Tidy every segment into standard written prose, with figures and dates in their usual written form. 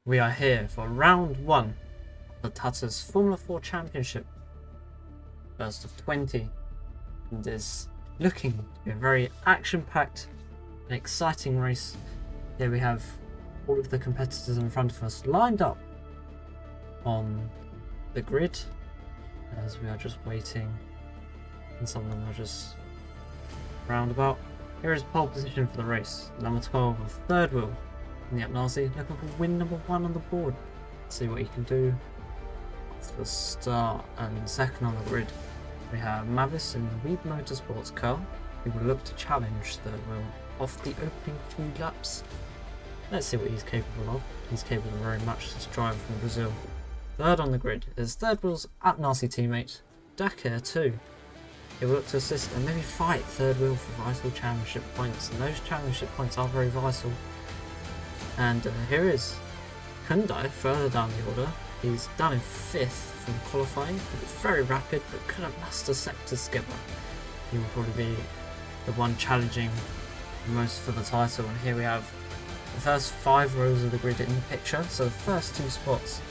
We are here for round 1 of the Tatuus Formula 4 Championship, first of 20, and is looking to be a very action-packed and exciting race. Here we have all of the competitors in front of us lined up on the grid as we are just waiting, and some of them are just roundabout. Here is pole position for the race, number 12 of third wheel in the madce, looking for win number 1 on the board. Let's see what he can do. That's the start, and second on the grid we have Mavis in the Weed Motorsports car, who will look to challenge third wheel off the opening few laps. Let's see what he's capable of. He's capable of very much this driver from Brazil. Third on the grid is third wheel's madce teammate, Dakar 2. He will look to assist and maybe fight third wheel for vital championship points, and those championship points are very vital. And here is Kundai further down the order. He's done in 5th from qualifying, but it's very rapid, but couldn't master sector skipper. He will probably be the one challenging most for the title. And here we have the first 5 rows of the grid in the picture. So the first 2 spots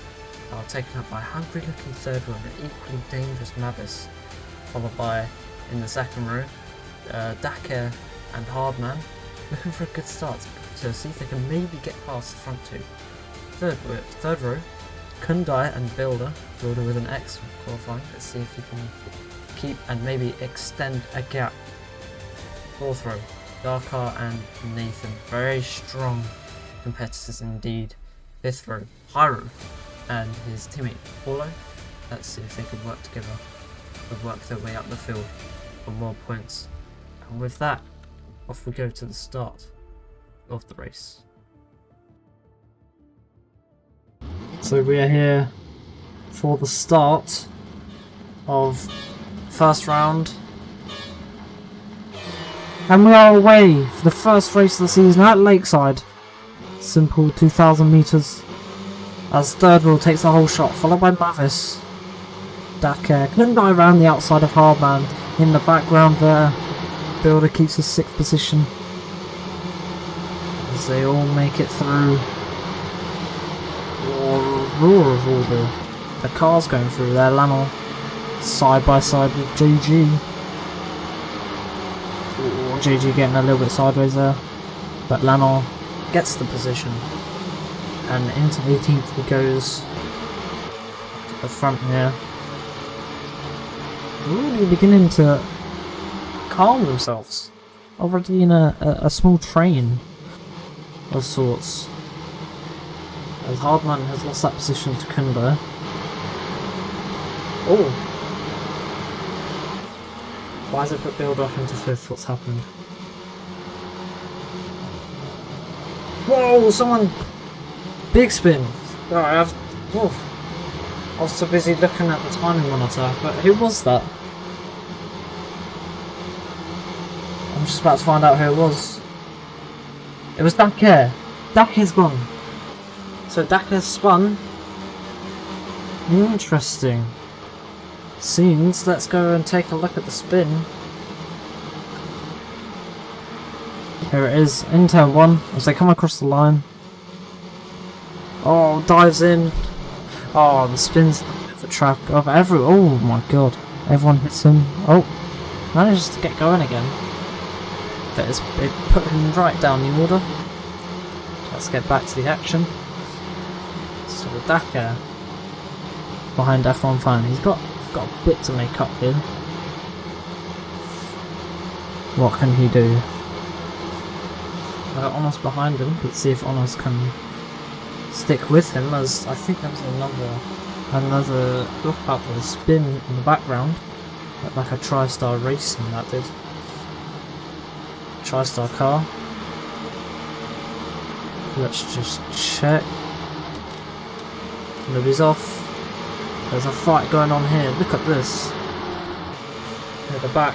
are taken up by hungry looking third wheel and equally dangerous Mavis, followed by, in the second row, Dakar and Hardman, looking for a good start to see if they can maybe get past the front 2. Third row, Kundai and Builder with an excellent qualifying. Let's see if he can keep and maybe extend a gap. Fourth row, Darkar and Nathan, very strong competitors indeed. Fifth row, Hyrule and his teammate Paulo. Let's see if they can work together and work their way up the field for more points. And with that, off we go to the start of the race. So we are here for the start of first round, and we are away for the first race of the season at Lakeside. Simple 2,000 meters as third wheel takes the whole shot, followed by Mavis. Dakar couldn't die around the outside of Hardman in the background there. Builder keeps his 6th position as they all make it through. Roar of all the cars going through there. Lanor side by side with JG. Ooh, JG getting a little bit sideways there, but Lanor gets the position, and into 18th he goes to the front here. Really beginning to calm themselves, already in a small train of sorts, as Hardman has lost that position to Kunda. Oh! Why has it put Build off into 5th? What's happened? Whoa! Someone! Big spin! Alright, I was too busy looking at the timing monitor, but who was that? I'm just about to find out who it was. It was Dakar. Dakar's gone. So Dakar's spun. Interesting. Scenes. Let's go and take a look at the spin. Here it is, in turn 1, as they come across the line. Oh, dives in. Oh, the spins the track of oh my god. Everyone hits him. Oh, manages to get going again. But it put him right down the order. Let's get back to the action. So the Dakar behind F1 fan. He's got a bit to make up here. What can he do? Honor's behind him. Let's see if Honor's can stick with him, as I think there was another look up with a spin in the background, like a TriStar Racing that did. TriStar car. Let's just check. Nobody's off. There's a fight going on here. Look at this. At the back,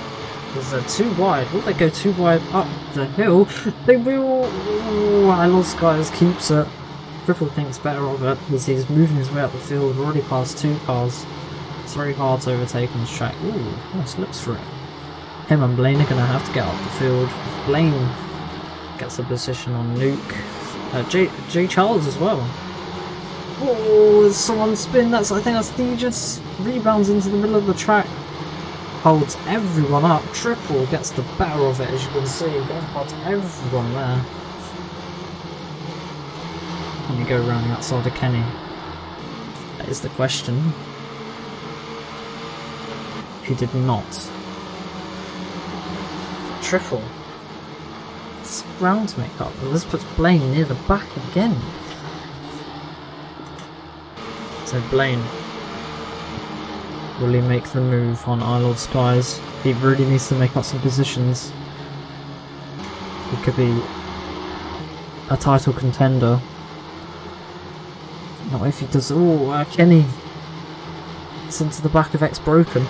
there's 2 wide. Will they go 2 wide up the hill? They will. Ooh, I lost, guys. Keeps it. Triple thinks better of it as he's moving his way up the field. We're already past 2 cars. It's very hard to overtake on this track. Ooh, nice looks for it. Him and Blaine are going to have to get up the field. Blaine gets a position on Luke. Jay Charles as well. Oh, someone spin. I think that's Deegis. Rebounds into the middle of the track. Holds everyone up. Triple gets the better of it, as you can see. Going past everyone there. Can you go around the outside of Kenny? That is the question. He did not. Triple. It's round to make up. This puts Blaine near the back again. So Blaine, will he make the move on Isle of Skies? He really needs to make up some positions. He could be a title contender. Not if he does. Oh, Kenny. It's into the back of X Broken.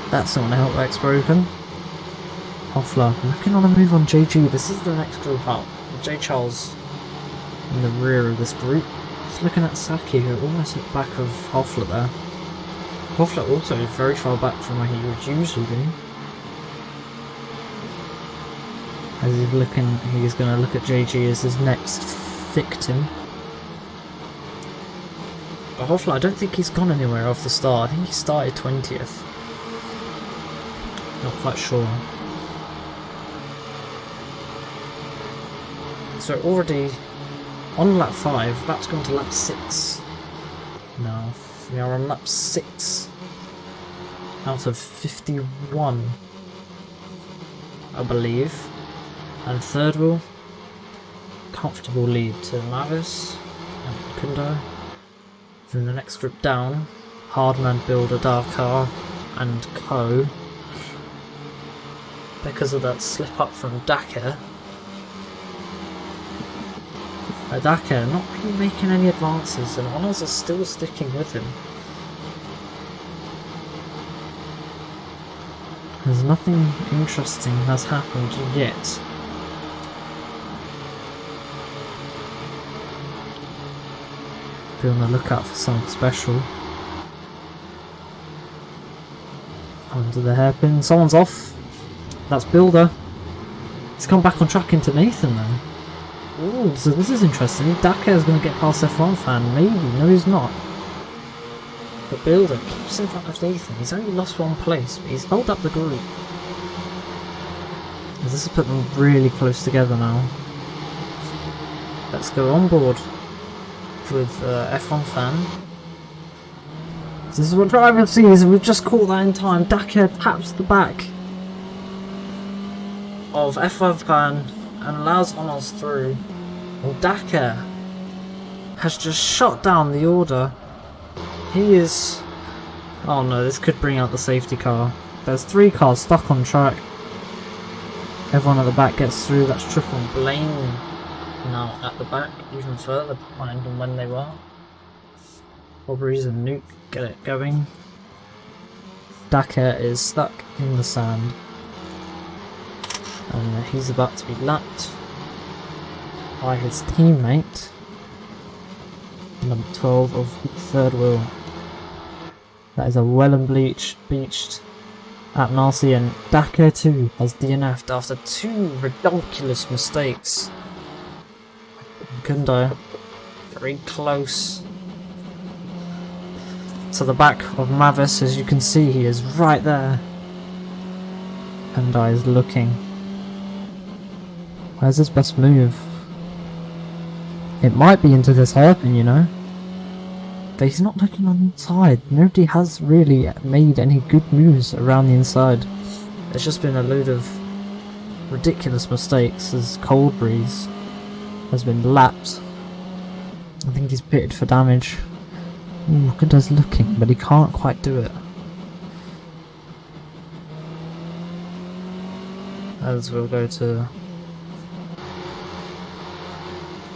That's not going to help X Broken. Hoffler looking on a move on JG. This is the next group up. J Charles in the rear of this group. Just looking at Saki, who almost at the back of Hoffler there. Hoffler also very far back from where he would usually be. As he's looking, he's going to look at JG as his next victim. But Hoffler, I don't think he's gone anywhere off the start. I think he started 20th. Not quite sure. So already on lap 5, that's gone to lap 6. Now we are on lap 6 out of 51, I believe. And third wheel, comfortable lead to Mavis and Kundo. Then the next group down, Hardman, Builder, Dakar and Co. Because of that slip up from Dakar. Dakar not really making any advances, and Honours are still sticking with him. There's nothing interesting has happened yet. Be on the lookout for something special. Under the hairpin, someone's off. That's Builder. He's come back on track into Nathan though. Ooh, so this is interesting. Dakar is going to get past F1 fan, maybe. No, he's not. But Builder keeps in front of Nathan. He's only lost one place, but he's held up the group. This has put them really close together now. Let's go on board with F1 fan. This is what driver sees, and we've just caught that in time. Dakar taps the back of F1 fan and allows Honours through. And Dakar has just shot down the order. He is... oh no, this could bring out the safety car. There's 3 cars stuck on track. Everyone at the back gets through. That's Triple and Blaine now at the back, even further behind than when they were. Aubrey's and Nuke get it going. Dakar is stuck in the sand. And he's about to be lapped by his teammate, number 12 of the third wheel. That is a well and beached at Narcy, and Dakar too has DNF'd after 2 ridiculous mistakes. Kundo very close to the back of Mavis, as you can see he is right there. Kundo is looking. Where's his best move? It might be into this hairpin, you know. But he's not looking on the inside. Nobody has really made any good moves around the inside. There's just been a load of ridiculous mistakes as Cold Breeze has been lapped. I think he's pitted for damage. Ooh, Kundo's looking, but he can't quite do it. As we'll go to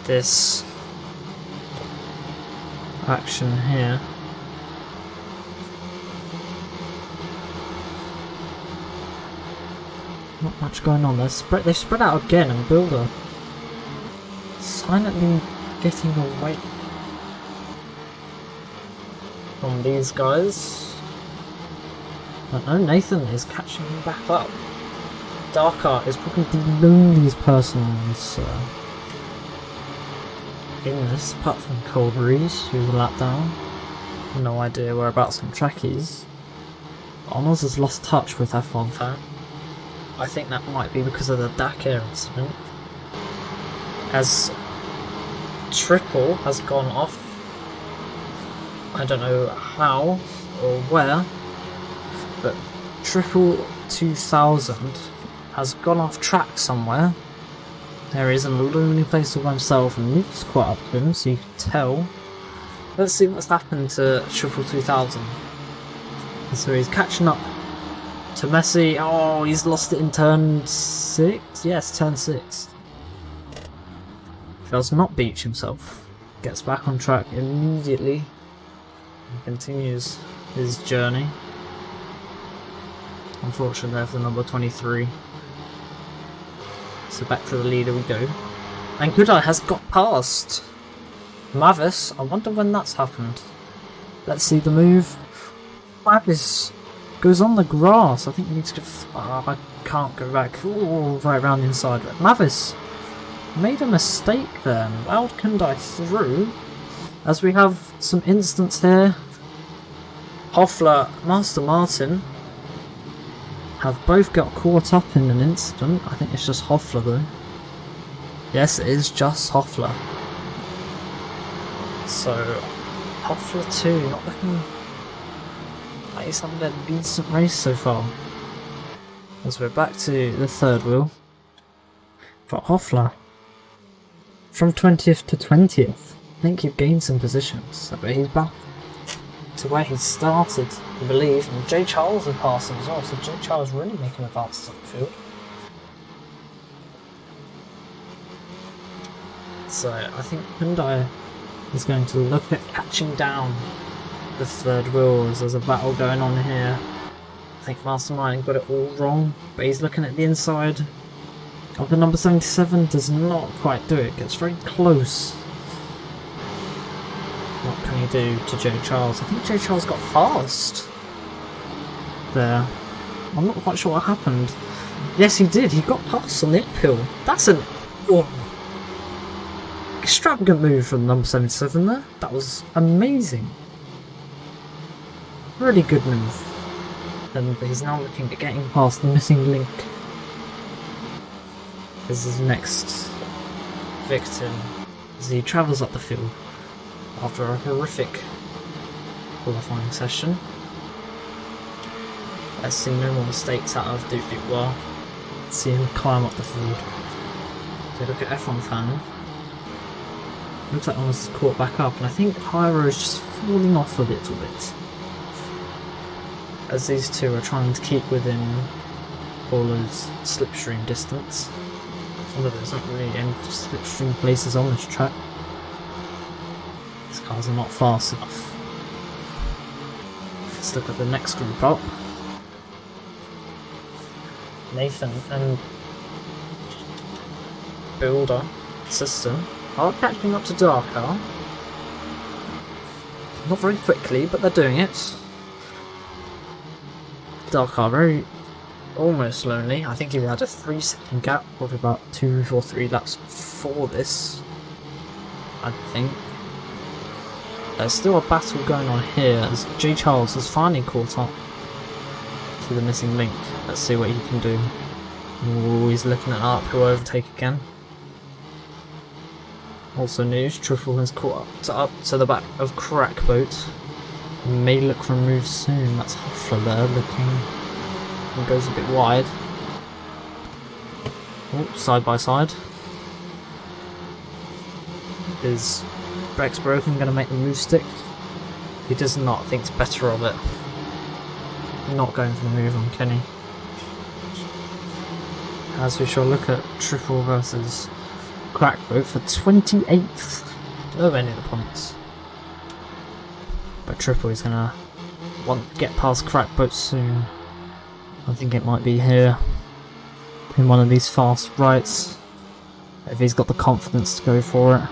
this action here. Not much going on. They've spread out again, and Builder silently getting away from these guys. But no, Nathan is catching him back up. Dakar is probably the loneliest person on this in this, apart from Cold Breeze, who's a lap down. No idea whereabouts on track is. Honours has lost touch with F1 Fan. I think that might be because of the Dakar incident. As Triple has gone off, I don't know how or where, but Triple 2000 has gone off track somewhere. There is a lonely place all by himself, and Luke's quite up to him, so you can tell. Let's see what's happened to Triple 2000. So he's catching up to Messi. Oh, he's lost it in turn 6? Yes, turn 6. Does not beach himself. Gets back on track immediately. And continues his journey. Unfortunately, there's the number 23. So back to the leader we go. And Goodeye has got past Mavis. I wonder when that's happened. Let's see the move. Mavis goes on the grass. I think he needs to go. I can't go back. Ooh, right around the inside. Mavis made a mistake there. Allowed Kundai through. As we have some instance here. Hoffler, Master Martin have both got caught up in an incident. I think it's just Hoffler though. Yes, it is just Hoffler. So, Hoffler 2, not looking like he's having a decent race so far. As we're back to the third wheel. But Hoffler, from 20th to 20th, I think you've gained some positions. But he's back to where he started, I believe, and Jay Charles is passing as well, so Jay Charles really making advances up the field. So I think Hyundai is going to look at catching down the third wheel as there's a battle going on here. I think Mastermind got it all wrong, but he's looking at the inside of the number 77, does not quite do it, gets very close. What can he do to Jay Charles? I think Jay Charles got fast there. I'm not quite sure what happened. Yes, he did. He got past on the uphill. That's an extravagant move from number 77 there. That was amazing. Really good move. And he's now looking at getting past the missing link. This is his next victim as he travels up the field after a horrific qualifying session. Let's see no more mistakes out of Duke Dubois. Let's see him climb up the field. So look at F1 Fan. Looks like almost caught back up, and I think Hyro is just falling off a little bit. As these two are trying to keep within Paulo's slipstream distance. Although there's not really any slipstream places on this track. These cars are not fast enough. Let's look at the next group up. Nathan and Builder System are catching up to Darkar. Not very quickly, but they're doing it. Darkar very almost lonely. I think he had a 3-second gap, probably about 2 or 3 laps before this. I think. There's still a battle going on here as J. Charles has finally caught up to the missing link. Let's see what he can do. Ooh, he's looking at uphill overtake again. Also news, Truffle has caught up to the back of Crackboat. May look removed soon. That's Hoffler there looking. He goes a bit wide. Oh, side by side. Is brakes broken, going to make the move stick? He does not, thinks better of it. Not going for the move on Kenny. As we shall look at Triple versus Crackboat for 28th. Nowhere near the points. But Triple is going to want to get past Crackboat soon. I think it might be here. In one of these fast rights. If he's got the confidence to go for it.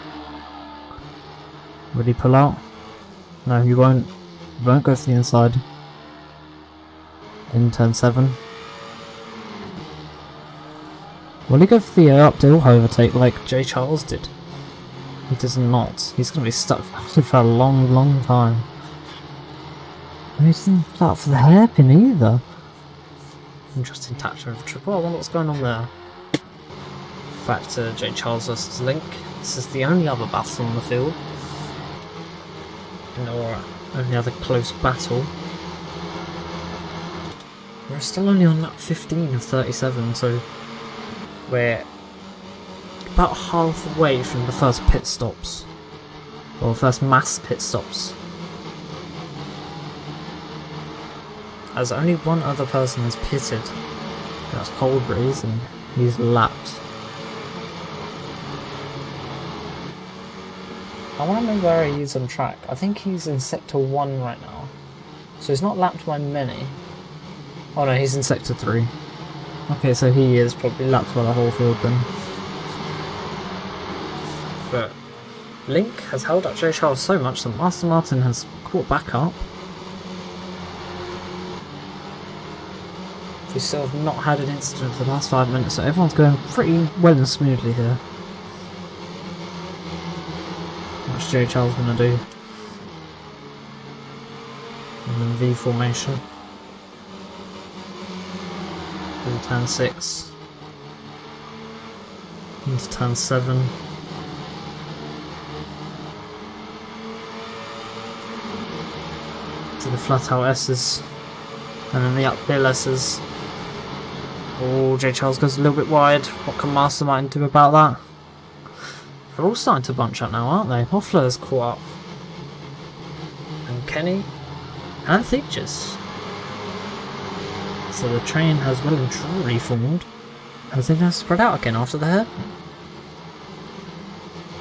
Will he pull out? No, he won't. He won't go for the inside. In turn 7. Will he go for the uphill overtake like Jay Charles did? He does not. He's going to be stuck for a long, long time. And he doesn't start for the hairpin either. Interesting touch of triple. I wonder what's going on there. Back to J. Charles versus Link. This is the only other battle on the field. Or only other close battle. We're still only on lap 15 of 37, so we're about halfway from the first pit stops. Or first mass pit stops. As only one other person has pitted. That's Coldbreeze, and he's lapped. I want to know where he is on track. I think he's in sector 1 right now. So he's not lapped by many. Oh no, he's in sector 3. Okay, so he is probably lapped by the whole field then. But Link has held up J. Charles so much that Master Martin has caught back up. We still have not had an incident for the last 5 minutes, so everyone's going pretty well and smoothly here. What's J. Charles going to do? And then V formation. Into turn 6. Into turn 7. To the flat out S's. And then the uphill S's. Oh, J. Charles goes a little bit wide. What can Mastermind do about that? They're all starting to bunch up now, aren't they? Hoffler's caught up. And Kenny. And Theegis. So the train has well and truly formed. And then they're spread out again after the hairpin.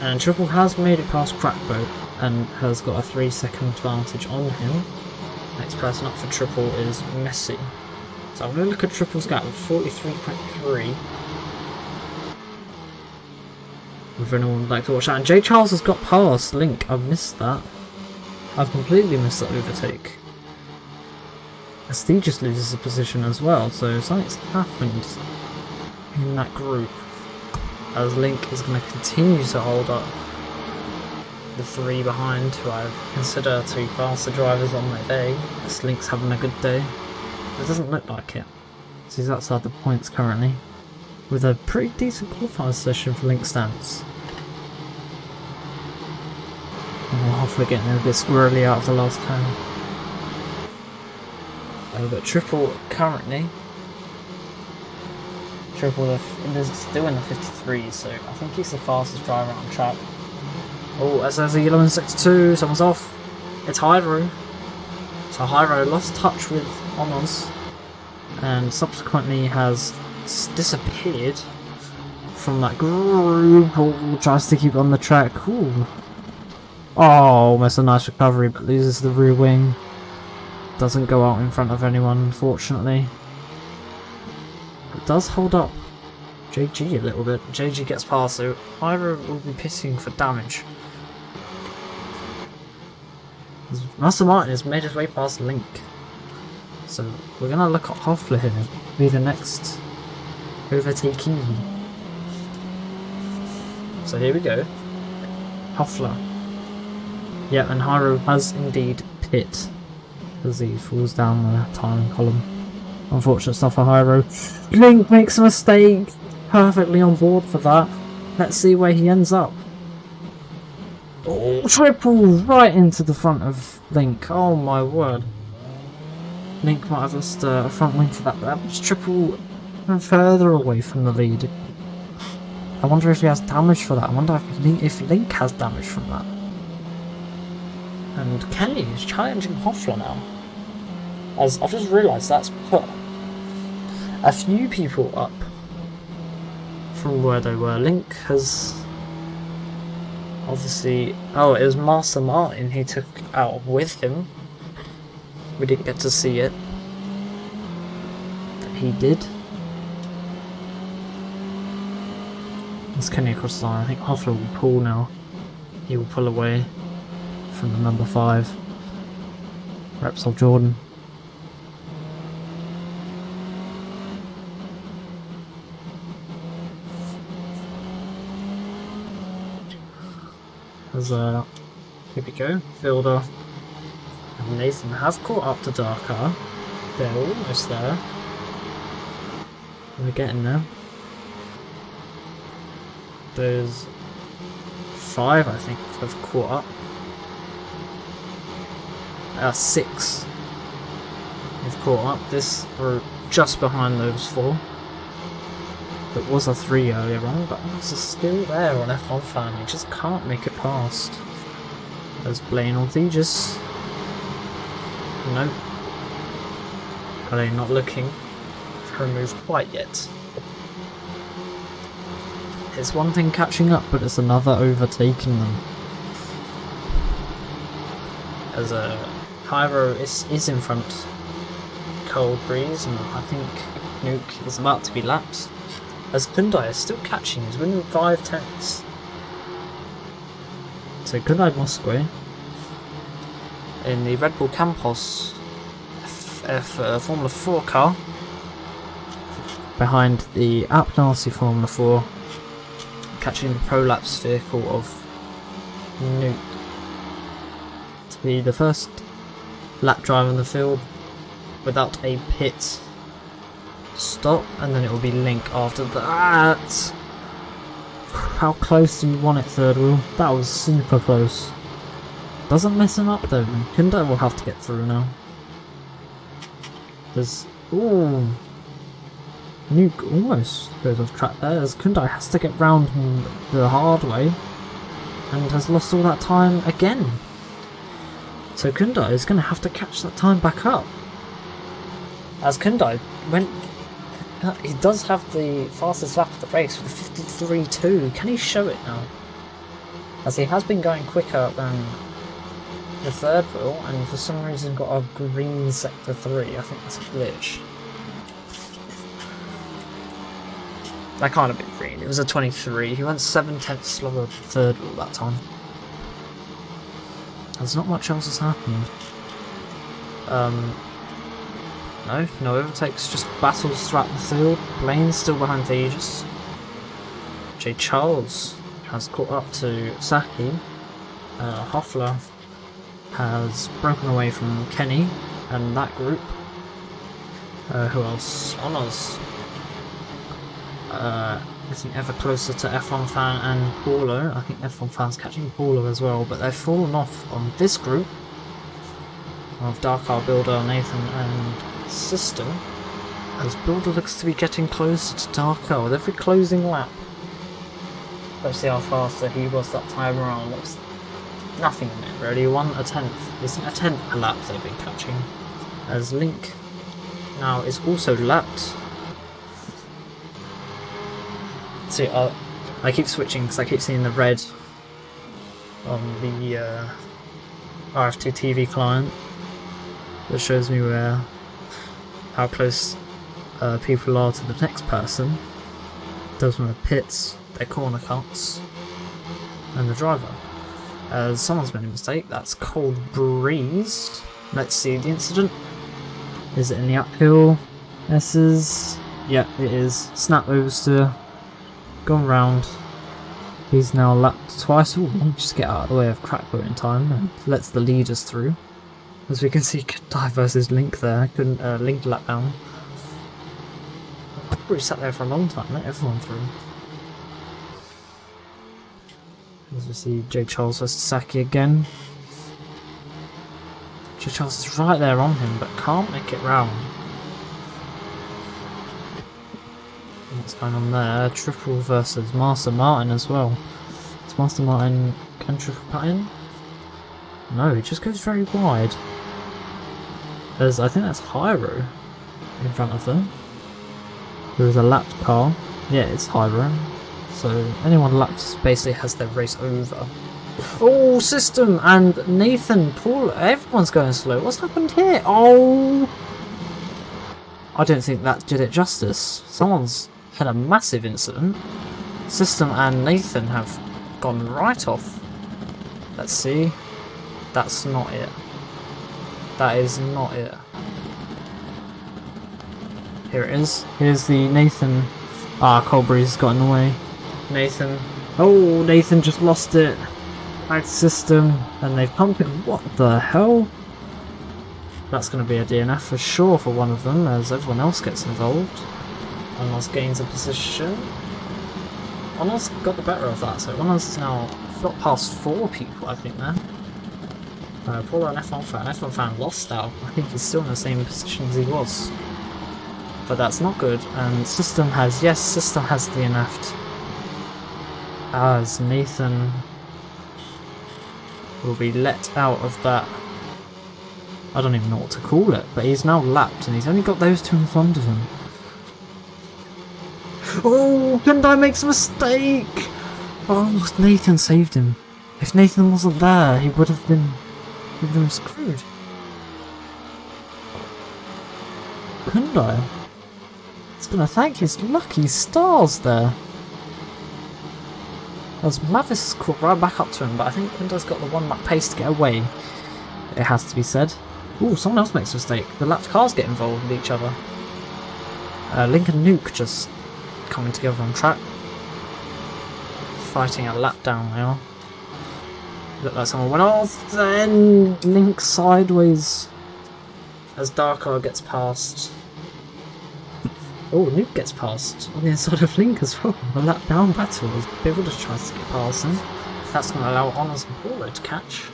And Triple has made it past Crackboat and has got a 3-second advantage on him. Next person up for Triple is Messi. So I'm going to look at Triple's gap of 43.3. If anyone would like to watch that. And J. Charles has got past Link. I've missed that. I've completely missed that overtake. Steve just loses a position as well, so something's happened in that group. As Link is going to continue to hold up the 3 behind, who I consider to be faster drivers on their day. As Link's having a good day. It doesn't look like it. So he's outside the points currently. With a pretty decent qualifying session for Link stance. And we're halfway getting a bit squirrely out of the last turn. But Triple currently. Triple is still in the 53, so I think he's the fastest driver on track. Oh, as there's a yellow in sector 2, someone's off. It's Hyro. So Hyro lost touch with Honours and subsequently has disappeared from that group. Oh, tries to keep on the track. Ooh. Oh, almost a nice recovery, but loses the rear wing. Doesn't go out in front of anyone, unfortunately. It does hold up JG a little bit. JG gets past, so Hyro will be pitting for damage. Master Martin has made his way past Link. So we're going to look at Hoffler here, be the next overtaking. So here we go. Hoffler. Yeah, and Hyro has indeed pit as he falls down the timing column. Unfortunate stuff for Hyro. Link makes a mistake. Perfectly on board for that. Let's see where he ends up. Oh, Triple right into the front of Link. Oh my word. Link might have lost a front wing for that, but that was Triple further away from the lead. I wonder if he has damage for that. I wonder if Link has damage from that. And Kenny is challenging Hoffler now. As I've just realised that's put a few people up from where they were. Link has obviously... Oh, it was Master Martin he took out with him. We didn't get to see it. But he did. It's Kenny across the line. I think Hoffler will pull now. He will pull away from the number 5. Repsol Jordan. As here we go, Fielder and Nathan have caught up to Darkar. They're almost there. They're getting there. There's 5, I think, have caught up. 6 have caught up. This were just behind those 4. It was a 3 earlier on, but it's still there on F1 Fan. He just can't make it past. There's Blaine Ortigas. Nope. Are they not looking to remove quite yet? It's one thing catching up, but it's another overtaking them. As Pyro is in front. Cold Breeze, and I think Nuke is about to be lapped. As Hyundai is still catching, he's winning 5 tenths. So Hyundai Mosque in the Red Bull Campos Formula 4 car behind the Apnasi Formula 4, catching the Prolapse vehicle of Nuke to be the first lap driver in the field without a pit stop, and then it will be Link after that. How close do you want it, third wheel? That was super close. Doesn't mess him up though. Hyundai will have to get through now. There's ooh, Nuke almost goes off track there, as Hyundai has to get round the hard way and has lost all that time again. So Hyundai is going to have to catch that time back up. As Hyundai went. He does have the fastest lap of the race with a 53.2. Can he show it now? As he has been going quicker than the third wheel, and for some reason got a green sector 3. I think that's a glitch. That can't have been green. It was a 23. He went 7 tenths slower than the third wheel that time. There's not much else has happened. No overtakes, just battles throughout the field. Blaine's still behind Theegis. J. Charles has caught up to Saki. Hoffler has broken away from Kenny and that group. Who else? Honours. Getting ever closer to F1 Fan and Paulo. I think F1 Fan's catching Paulo as well, but they've fallen off on this group of Darkar, Builder, Nathan and System, as Builder looks to be getting closer to Darkar with every closing lap. Let's see how faster he was that time around. Looks nothing in it really. 1/10. Isn't a tenth per lap they've been catching. As Link now is also lapped. See, I keep switching because I keep seeing the red on the RF2 TV client that shows me how close people are to the next person. Does one of the pits, their corner cuts, and the driver. Someone's made a mistake. That's Cold Breeze. Let's see the incident. Is it in the uphill? Yeah, it is. Snap oversteer. Gone round. He's now lapped twice. Ooh, just get out of the way of Crackboat in time and lets the leaders through. As we can see, Hyundai versus Link there. Couldn't Link lap down. Probably sat there for a long time, let everyone through. As we see J. Charles versus Saki again. J. Charles is right there on him, but can't make it round. What's going on there? Triple versus Master Martin as well. Does Master Martin can triple cut in? No, he just goes very wide. There's, I think that's Hyro in front of them. There's a lapped car. Yeah, it's Hyro. So anyone lapped basically has their race over. Oh, System and Nathan, Paul, everyone's going slow. What's happened here? Oh! I don't think that did it justice. Someone's had a massive incident. System and Nathan have gone right off. Let's see. That's not it. That is not it. Here it is. Here's the Nathan. Colbury's got in the way. Nathan. Oh, Nathan just lost it. Tag system, and they've pumped it. What the hell? That's going to be a DNF for sure for one of them, as everyone else gets involved. Onos gains a position. Onos got the better of that, so Onos is now got past 4 people, I think, now. Paulo, an F1 fan. F1 fan lost out. I think he's still in the same position as he was. But that's not good, and System has DNF'd. As Nathan will be let out of that. I don't even know what to call it, but he's now lapped and he's only got those 2 in front of him. Oh, Hyundai makes a mistake! Oh, Nathan saved him. If Nathan wasn't there, he would have been screwed. Hyundai. He's gonna thank his lucky stars there. As Mavis caught right back up to him, but I think Hyundai's got the 1 lap pace to get away. It has to be said. Ooh, someone else makes a mistake. The lapped cars get involved with each other. Link and Nuke just coming together on track. Fighting a lap down they are. Looked like someone went off, then Link sideways as Darkar gets past. Oh, Nuke gets past on the inside of Link as well. The lap down battle as Bivol just tries to get past him. That's going to allow Honours and Paulo to catch.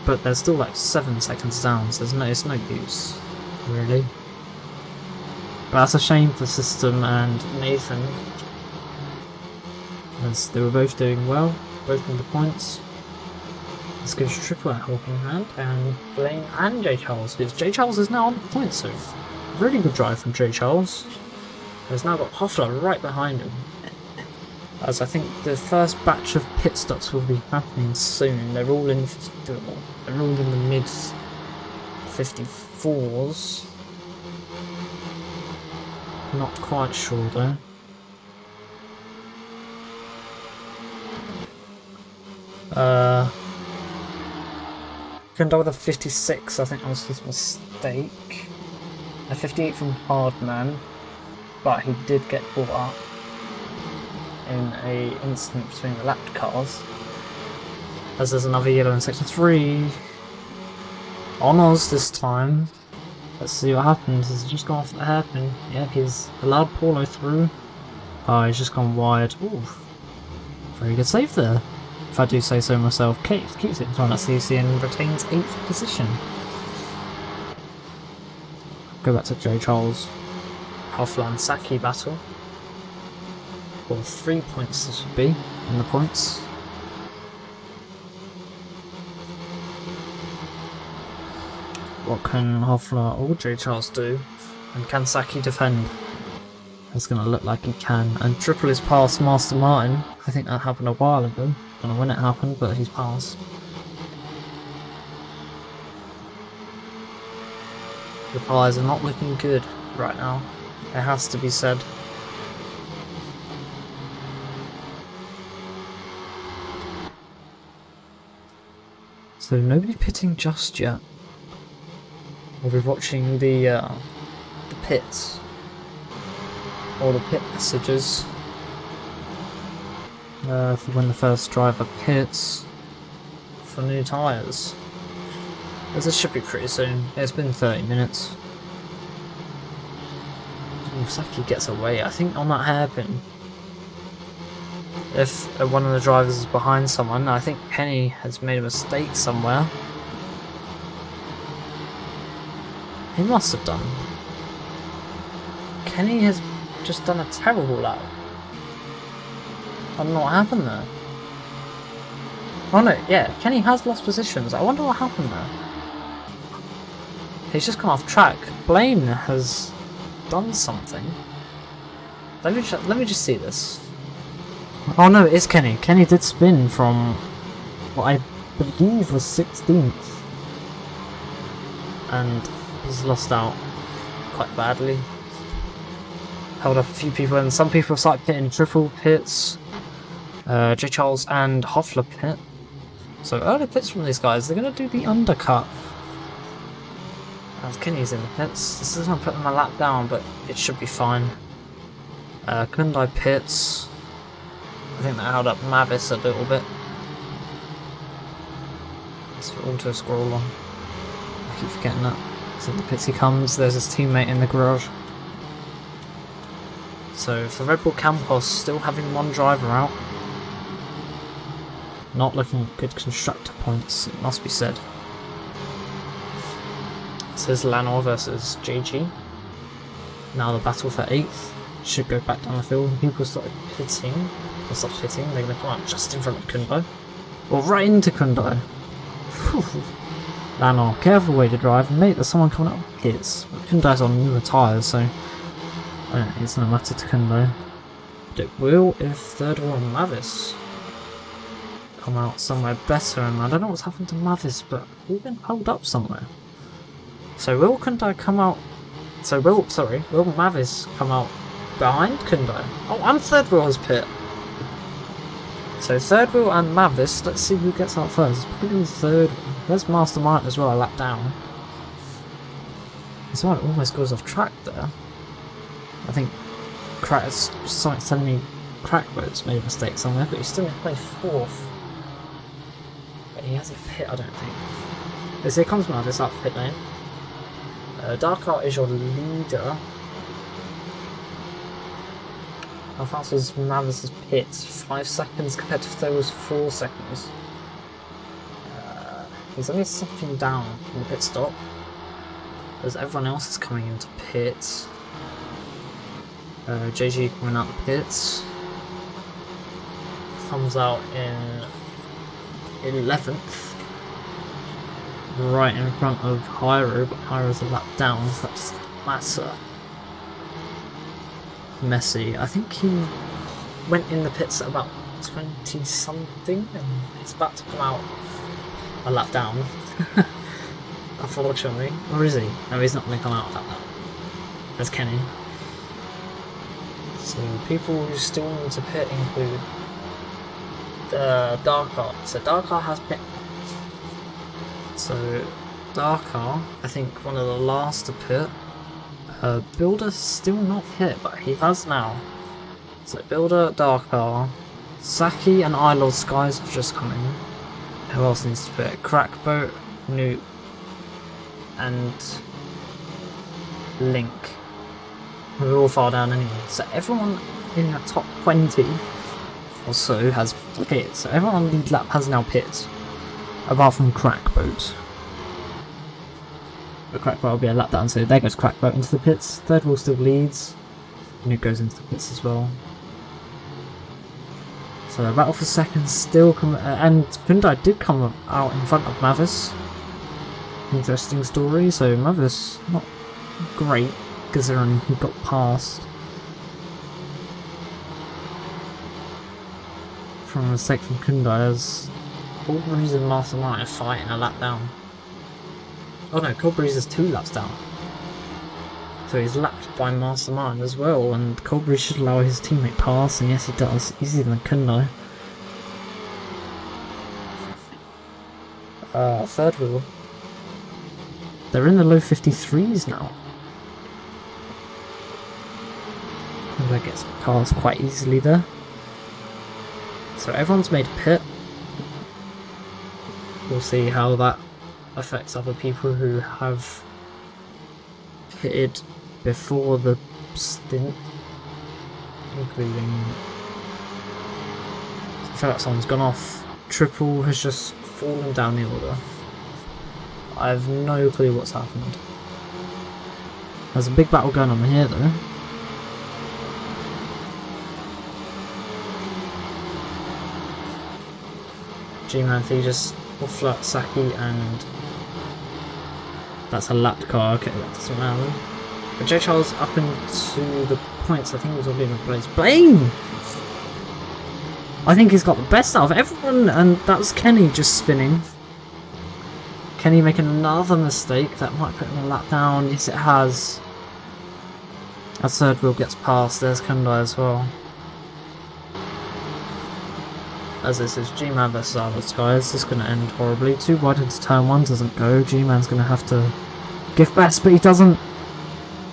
But they're still like 7 seconds down, so it's no use, really. But that's a shame for System and Nathan, as they were both doing well, both in the points. This gives Triple a helping hand, and Blaine and J Charles, because J Charles is now on the points, so really good drive from J Charles. There's now got Hoffler right behind him, as I think the first batch of pit stops will be happening soon. They're all in the mid 54s. Not quite sure though. Hyundai with a 56, I think that was his mistake. A 58 from Hardman, but he did get caught up in a incident between the lapped cars. As there's another yellow in sector 3. Honours this time. Let's see what happens. He's just gone off the hairpin. Yeah, he's allowed Paulo through. Oh, he's just gone wide. Ooh, very good save there, if I do say so myself. Keeps it in front of CC and retains 8th position. Go back to J Charles. Hoffler and Saki battle. Well, 3 points this would be in the points. What can Hoffler or J Charles do? And can Saki defend? It's going to look like he can. And Triple is past Master Martin. I think that happened a while ago. Don't know when it happened, but he's passed. The tyres are not looking good right now. It has to be said. So nobody pitting just yet. We'll be watching the pits, or the pit messages, for when the first driver pits for new tyres. This should be pretty soon. It's been 30 minutes. Saki gets away, I think, on that hairpin. If one of the drivers is behind someone, I think Kenny has made a mistake somewhere. He must have done. Kenny has just done a terrible lap. I don't know what happened there. Oh no, yeah, Kenny has lost positions. I wonder what happened there. He's just gone off track. Blaine has done something. Let me just see this. Oh no, it is Kenny. Kenny did spin from what I believe was 16th. And he's lost out quite badly. Held up a few people, and some people have started pitting triple pits. J Charles and Hoffler pit. So early pits from these guys. They're going to do the undercut. As Kenny's in the pits. This is going to put them a lap down, but it should be fine. Hyundai pits. I think that held up Mavis a little bit. It's for auto scroll on. I keep forgetting that. So the pits he comes, there's his teammate in the garage. So for Red Bull Campos, still having one driver out. Not looking at good constructor points, it must be said. This is Lanor versus JG. Now the battle for 8th. Should go back down the field and people start pitting. Or stop pitting, they're going to come out just in front of Kundo. Or right into Kundo. Lanor, careful way to drive. Mate, there's someone coming up with hits. Kundo's on newer tyres, so I don't think it's no matter to Kundo. But it will if third wheel and madce come out somewhere better, and I don't know what's happened to madce, but we've been held up somewhere. So will Kundo come out? So will madce come out behind Kundo? Oh, and third wheel's pit. So third wheel and madce. Let's see who gets out first. It's probably the third. There's Mastermind as well, a lap down. This one almost goes off track there. I think something's telling me Crackboat's made a mistake somewhere, but he's still in play 4th. But he hasn't pit, I don't think. As here comes madce up pit lane. Darkart is your leader. How fast was madce's pit? 5 seconds compared to Tatuus 4 seconds. He's only stepping down from the pit stop, as everyone else is coming into pits. JG coming out the pits. Comes out in 11th. Right in front of Hyro, but Hyro's a lap down, so that doesn't matter. Messy. I think he went in the pits at about 20 something and he's about to come out a lap down. Unfortunately. Or is he? No, he's not going to come out like that. There's Kenny. So people who still need to pit include Darkart. So Darkart has pit. So Darkart, I think one of the last to pit. Builder's still not hit, but he has now. So Builder, Darkart, Saki and Lord Skies have just come in. Who else needs to pit? Crackboat, Nuke, and Link. We're all far down anyway. So everyone in that top 20 or so has pit. So everyone on the lead lap has now pit. Apart from Crackboat. But Crackboat will be a lap down, so there goes Crackboat into the pits. Third wheel still leads. Nuke goes into the pits as well. So the battle for second still and Kundo did come out in front of madce. Interesting story. So madce not great considering he got past from a mistake from Kundo, as Cold Breeze and Mastermind are fighting a lap down. Oh no, Cold Breeze is 2 laps down. So he's lapped by Mastermind as well, and Cold Breeze should allow his teammate pass, and yes he does, easier than Kundo. Third wheel. They're in the low 53s now. And that gets past quite easily there. So everyone's made a pit. We'll see how that affects other people who have pitted before the stint, including I feel like someone's gone off. Triple has just fallen down the order. I have no clue what's happened. There's a big battle going on here though. G-Man just will flirt Saki, and that's a lapped car. Okay, that doesn't matter. But J Charles up into the points. I think he was already in the place. Blaine! I think he's got the best out of everyone, and that's Kenny just spinning. Kenny making another mistake that might put him a lap down. Yes, it has. As third wheel gets past, there's Kundo as well. As this is G-Man versus Lord Skies, this is going to end horribly. Too wide into turn 1 doesn't go. G-Man's going to have to give best, but he doesn't.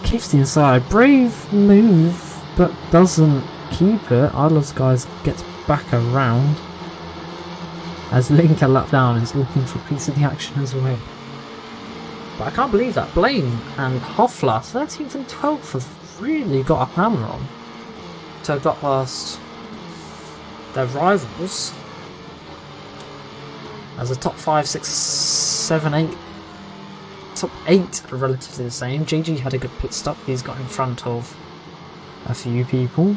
Keeps the inside. Brave move, but doesn't keep it. Lord Skies gets back around. as Link a lap down is looking for a piece of the action as well. But I can't believe that Blaine and Hoffler, 13th and 12th, have really got a hammer on to have got past their rivals. As a top 5, 6, 7, 8, top 8 are relatively the same. JG had a good pit stop, he's got in front of a few people.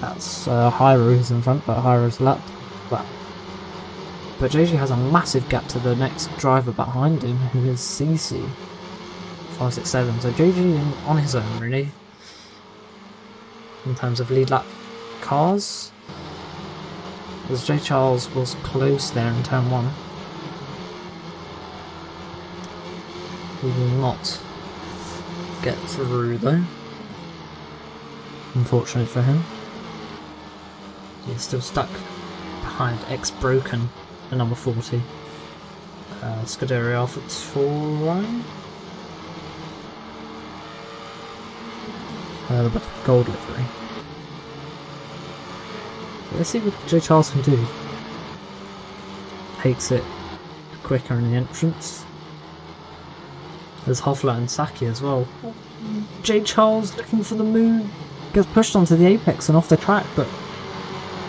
That's Hyro who's in front, but Hyro's lap. But JG has a massive gap to the next driver behind him, who is CC. 5, 6, 7. So JG on his own, really. In terms of lead lap cars. As J. Charles was close there in turn 1. He will not get through though. Unfortunately for him. He's still stuck behind X-Broken at number 40. Scuderia Alpha Tauri. The gold livery. Let's see what J. Charles can do. Takes it quicker in the entrance. There's Hoffler and Saki as well. J. Charles looking for the move. Gets pushed onto the apex and off the track, but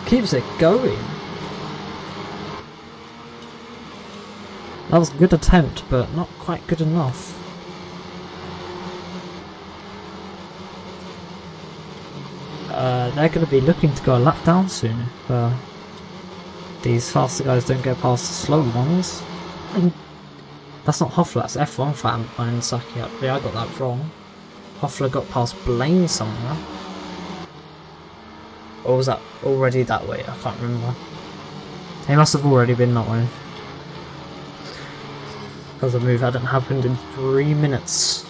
keeps it going. That was a good attempt, but not quite good enough. They're going to be looking to go a lap down soon if these faster guys don't get past the slow ones. That's not Hoffler, that's F1 fan behind Saki. Yeah, I got that wrong. Hoffler got past Blaine somewhere. Or was that already that way? I can't remember. He must have already been that way. Because the move hadn't happened in 3 minutes.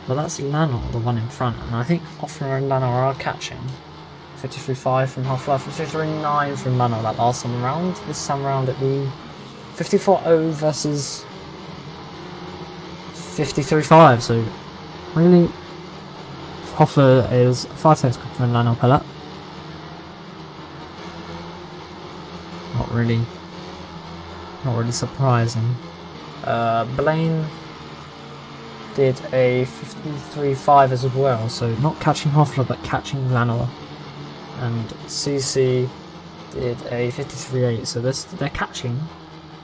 Well, that's Lano, the one in front, and I think Hoffler and Lano are catching. 53.5 from Hoffler, 53.9 from Lano that last time around. This time around it'll be 54.0 versus 53.5, so really Hoffler is 5 seconds quicker than Lano per lap. Not really surprising. Blaine did a 53.5 as well, so not catching Hoffler but catching Lanoa. And CC did a 53.8, so they're catching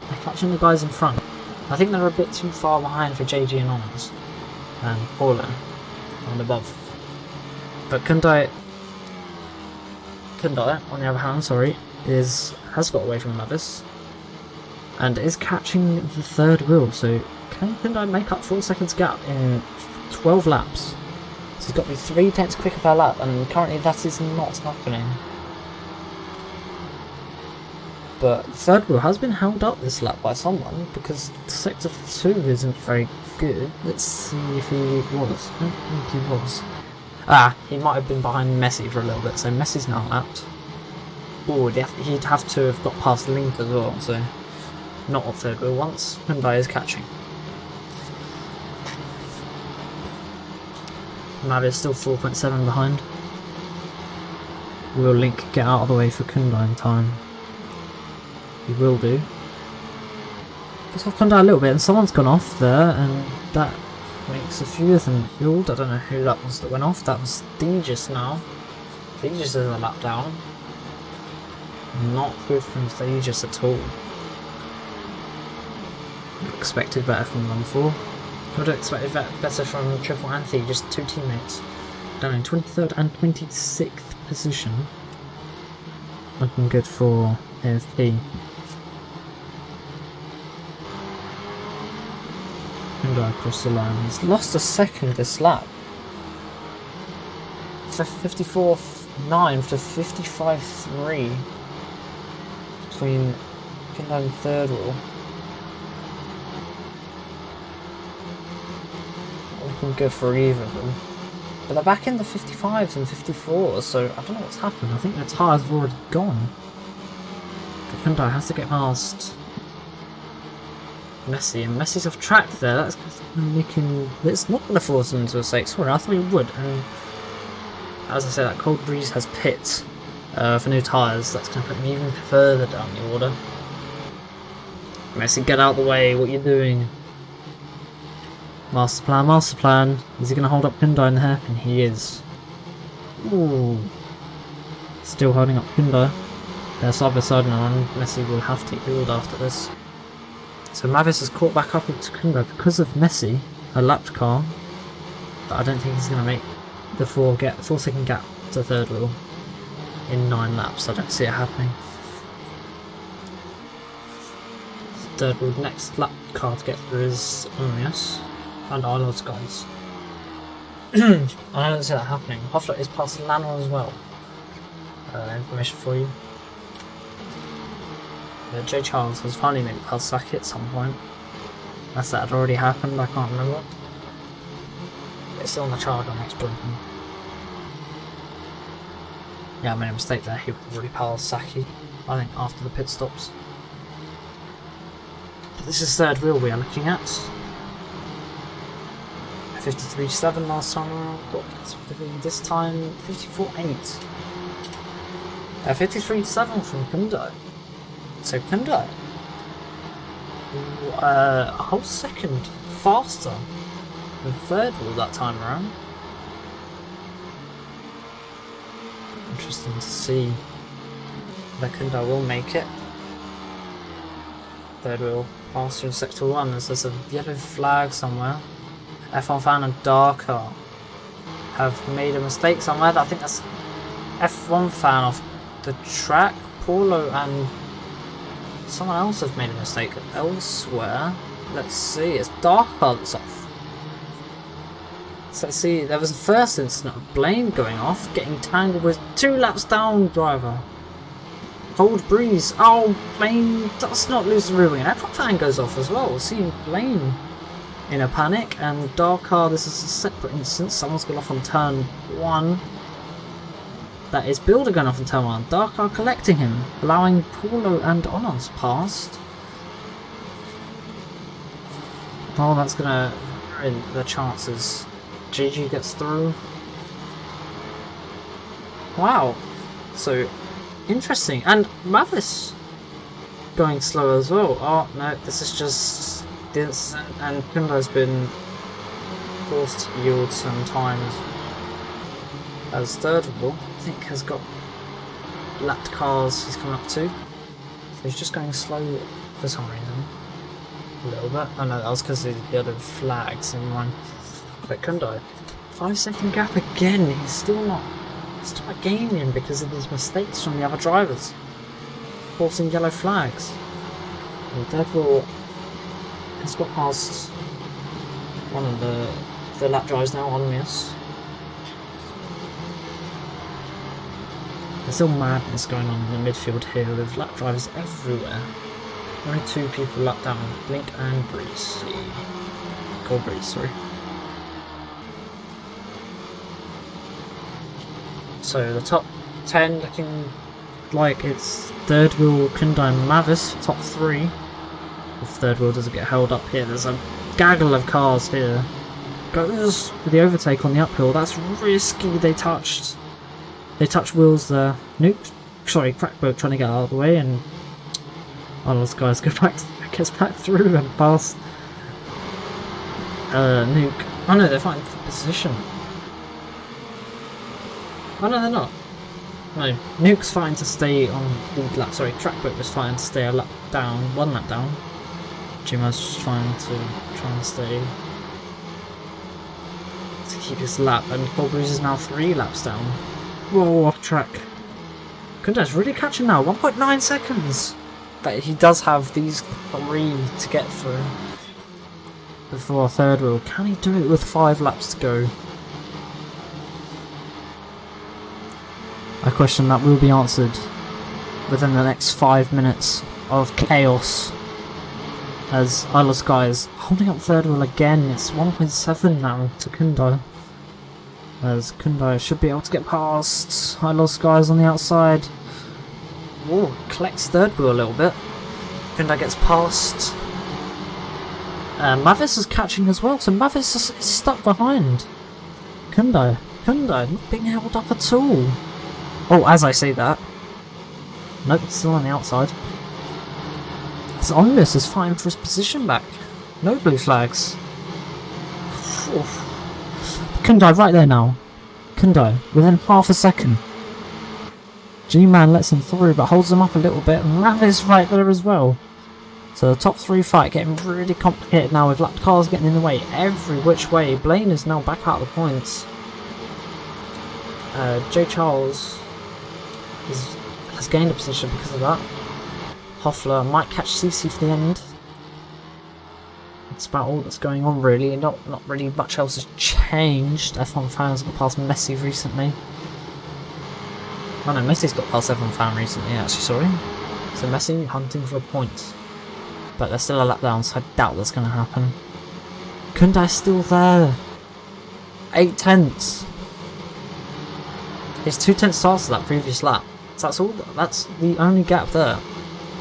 the guys in front. I think they're a bit too far behind for JG and Honours and Paulin and above. But Kundai on the other hand, has got away from Levis and is catching the third wheel, so can Kundai make up 4 seconds gap in 12 laps? So he's got to be 3 tenths quicker per lap, and currently that is not happening. But the third wheel has been held up this lap by someone, because sector 2 isn't very good. Let's see if he was. I don't think he was. He might have been behind Messi for a little bit, so Messi's now lapped. Oh, he'd have to have got past Link as well, so not on third wheel once. Hyundai is catching. Mav is still 4.7 behind. Will Link get out of the way for Kundai in time? He will do. Just off Kundai a little bit, and someone's gone off there, and that makes a few of them fueled. I don't know who that was that went off. That was Thegis now. Thegis is a lap down. Not good from Thegis at all. Expected better from number 4. Would have expected better from Triple and Thegis, 2 teammates. Down in 23rd and 26th position. Looking good for AFP. Hyundai across the line. He's lost a second this lap. For 54.9 to 55.3 between Hyundai and third wheel. Looking good for either of them. But they're back in the 55s and 54s, so I don't know what's happened. I think their tyres have already gone. But Hyundai has to get past Messi, and Messi's off track there. That's making. It's not going to force them into a 6. Sorry, I thought it would. And as I said, that cold breeze has pit for new tyres. That's going to put me even further down the order. Messi, get out of the way, what are you doing? Master plan, master plan. Is he going to hold up Hyundai in the hairpin? He is. Ooh. Still holding up Hyundai. They're side by side now, and Messi will have to yield after this. So Mavis has caught back up with Hyundai because of Messi, a lapped car. But I don't think he's going to make the 4-second gap to third wheel in 9 laps. I don't see it happening. Third wheel, next lap car to get through is Unius and Arnold's guys. I don't see that happening. Hoffler is past Lano as well. Information for you. Jay Charles has finally made it past Saki at some point. Unless that had already happened, I can't remember. It's still on the chart on next broken. Yeah, I made a mistake there. He already passed Saki, I think, after the pit stops. But this is third wheel we are looking at. 53.7 last time around. This time 54.8. 53.7 from Hyundai. So Hyundai, a whole second faster than third wheel that time around. Interesting to see that Hyundai will make it. Third wheel faster in sector 1 as there's a yellow flag somewhere. F1 fan and Darker have made a mistake somewhere. I think that's F1 fan off the track. Paulo and someone else have made a mistake elsewhere. Let's see, it's Darker that's off. So let's see, there was the first incident of Blaine going off, getting tangled with 2 laps down driver. Cold breeze. Oh, Blaine does not lose the rear wing. F1 fan goes off as well. Seeing Blaine in a panic, and Darker, this is a separate instance. Someone's gone off on turn 1. That is Builder going off on turn 1. Darker collecting him, allowing Paulo and Onos past. Oh, that's going to ruin the chances. GG gets through. Wow. So, interesting. And Mavis going slow as well. Oh, no, this is just the incident, and Hyundai's been forced to yield some times. As third wheel, I think, has got lapped cars he's coming up to. So he's just going slow for some reason. A little bit. Oh no, that was because of the other flags in line. But Hyundai, 5-second gap again. He's still not gaining because of these mistakes from the other drivers, forcing yellow flags. And third wheel has got past one of the lap drivers now on this. There's still madness going on in the midfield here with lap drivers everywhere. Only 2 people lapped down, Blink and Breeze. Cold Breeze, sorry. So the top 10 looking like it's third wheel Hyundai and Mavis, top 3. If third wheel doesn't get held up here, there's a gaggle of cars here. Goes for the overtake on the uphill, that's risky. They touched wheels there. Crackboat trying to get out of the way, and those guys gets back through and past Nuke. Oh no, they're fighting for position. Oh no, they're not. No, Nuke's fighting to stay on lead lap. Sorry, Crackboat was fighting to stay a lap down, 1 lap down. Jima's just trying to stay to keep his lap, and Cold Breeze is now 3 laps down. Whoa, off track. Hyundai's really catching now, 1.9 seconds. But he does have these 3 to get through before third wheel. Can he do it with 5 laps to go? A question that will be answered within the next 5 minutes of chaos. As Isle of Skye is holding up third wheel again. It's 1.7 now to Hyundai. As Hyundai should be able to get past. Isle of Skye is on the outside. Whoa, collects third wheel a little bit. Hyundai gets past. Mavis is catching as well, so Mavis is stuck behind Hyundai not being held up at all. Oh, as I say that, Nope, still on the outside. It's Onlus is fighting for his position back. No blue flags. Kundai right there now. Kundai within half a second. G-Man lets him through but holds him up a little bit. Ravis right there as well. So the top 3 fight getting really complicated now with lapped cars getting in the way every which way. Blaine is now back out of the points. J. Charles has gained a position because of that. Hoffler might catch CC for the end. That's about all that's going on really. Not really much else has changed. F1 fans got past Messi recently. Oh no, Messi's got past F1 fan recently actually, sorry. So Messi hunting for a point. But there's still a lap down, so I doubt that's going to happen. Kundai's still there. 8 tenths. He's 2 tenths faster that previous lap. So that's the only gap there.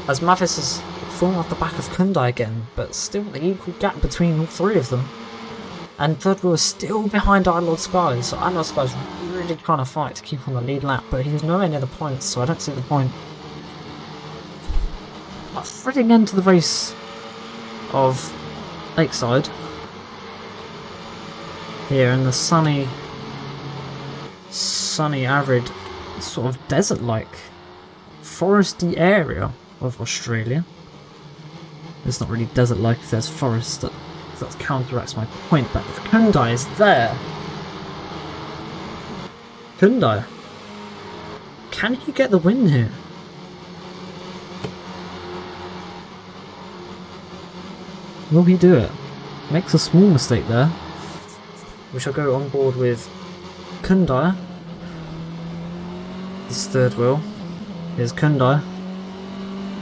As Mavis has fallen off the back of Kundai again, but still the equal gap between all 3 of them. And third wheel is still behind Lord Skies, so Lord Skies really trying to fight to keep on the lead lap, but he's nowhere near the points, so I don't see the point. But threading into the race of Lakeside, here in the sunny, arid, sort of desert-like, foresty area of Australia. It's not really desert-like if there's forest, that counteracts my point, but if Kundai is there, Kundai, can he get the win here? Will he do it? Makes a small mistake there. We shall go on board with Kundai. This third wheel. Here's Kundai.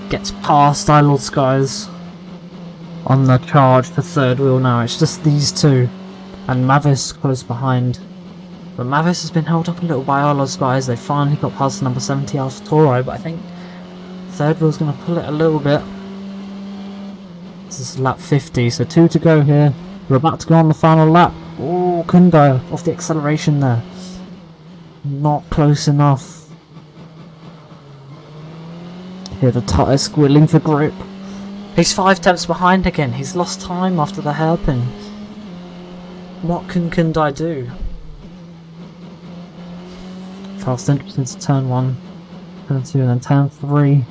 Gets past Lord Skies on the charge for third wheel now. It's just these 2. And Mavis close behind. But Mavis has been held up a little by Lord Skies. They finally got past number 70 Alfa Toro, but I think third wheel's going to pull it a little bit. This is lap 50, so 2 to go here. We're about to go on the final lap. Oh, Kundai off the acceleration there. Not close enough. Here the tyre squealing for grip. He's 5 tenths behind again. He's lost time after the hairpin. What can Kundai do? Fast entrance into turn 1, turn 2, and then turn 3.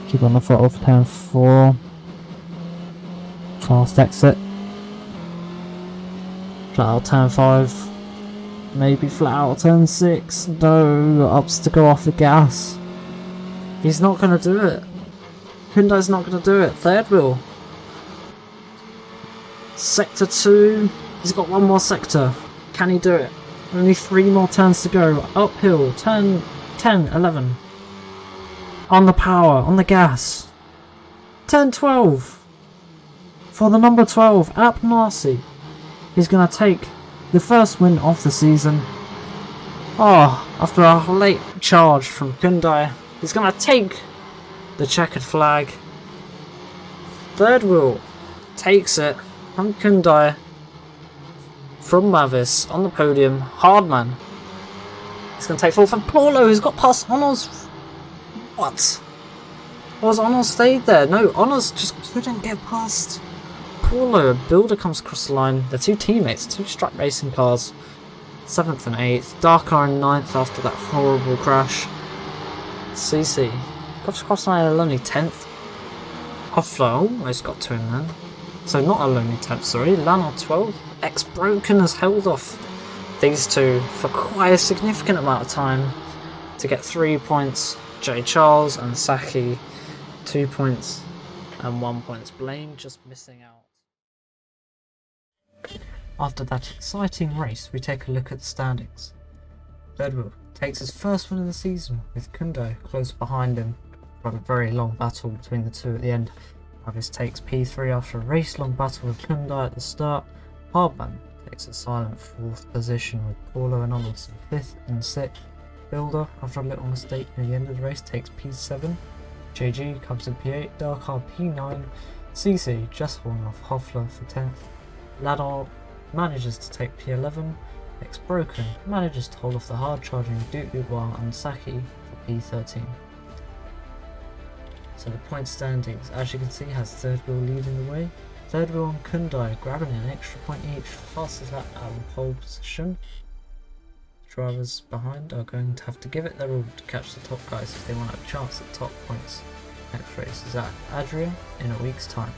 Keep on the throttle for turn 4. Fast exit. Flat out turn 5. Maybe flat out turn 6. No, ups to go off the gas. He's not going to do it. Hyundai's not going to do it. Third wheel. Sector 2. He's got 1 more sector. Can he do it? Only 3 more turns to go. Uphill. Turn 10, 11. On the power. On the gas. Turn 12. For the number 12. App Narcy. He's going to take the first win of the season. Oh, after a late charge from Hyundai. He's going to take the checkered flag. Third wheel takes it from Hyundai, from Mavis on the podium. Hardman. He's going to take 4th from Paulo, who's got past Honours. What? Was Honours stayed there? No, Honours just couldn't get past Paulo. A builder comes across the line. They're 2 teammates, 2 Stripe Racing cars. 7th and 8th. Darkar in 9th after that horrible crash. CC comes across the line at only 10th. Hoffler almost got to him then. So not a lonely 10th, sorry. Lanard 12th. X-Broken has held off these 2 for quite a significant amount of time to get 3 points. J. Charles and Saki 2 points and 1 point. Blaine just missing out. After that exciting race, we take a look at the standings. Third wheel takes his first win of the season, with Kundai close behind him. Got a very long battle between the 2 at the end. Mavis takes P3 after a race-long battle with Kundai at the start. Hardman takes a silent 4th position with Paulo and Onus in 5th and 6th. Builder, after a little mistake near the end of the race, takes P7. JG comes in P8, Darkar P9. CC just falling off Hoffler for 10th. Lador manages to take P11. X-Broken manages to hold off the hard charging Duke Dubois and Saki for P13. So the point standings, as you can see, has third wheel leading the way. Third wheel and Kundai grabbing an extra point each for fastest lap out of pole position. Drivers behind are going to have to give it their all to catch the top guys if they want a chance at top points. Next race is at Adria in a week's time.